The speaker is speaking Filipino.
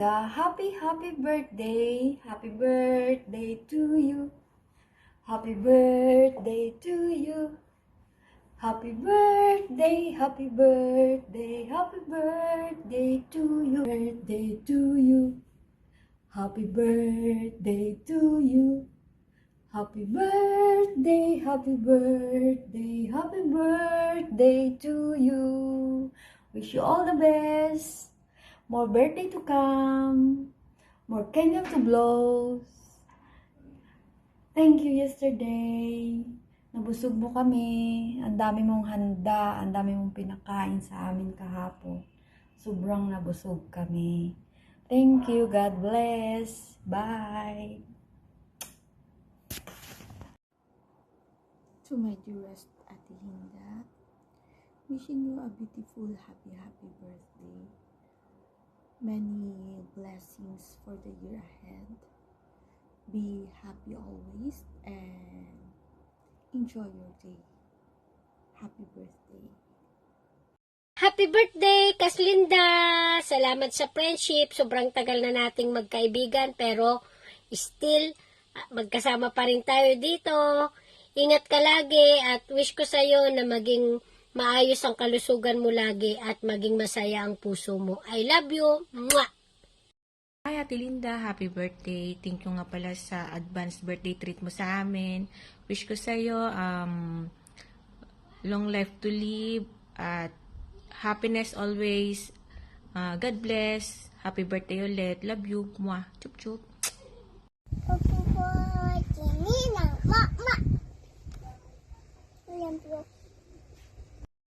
Happy birthday to you. Happy birthday to you. Happy birthday to you. Birthday to you. Happy birthday to you. Happy birthday to you. Wish you all the best. More birthday to come. More candle to blow. Thank you yesterday. Nabusog mo kami. Ang dami mong handa. Ang dami mong pinakain sa amin kahapon. Sobrang nabusog kami. Thank you. God bless. Bye. To my dearest Ate Hinda, wishing you a beautiful, happy birthday. Many blessings for the year ahead. Be happy always and enjoy your day. Happy birthday. Happy birthday, Kaslinda! Salamat sa friendship. Sobrang tagal na nating magkaibigan pero still magkasama pa rin tayo dito. Ingat ka lagi at wish ko sa'yo na maging maayos ang kalusugan mo lagi at maging masaya ang puso mo. I love you! Mwah! Hi Ate Linda, happy birthday. Thank you nga pala sa advance birthday treat mo sa amin. Wish ko sa'yo long life to live at happiness always. God bless. Happy birthday ulit. Love you. Mwah. Chup chup. Opo po, kini ng mama. Yan po.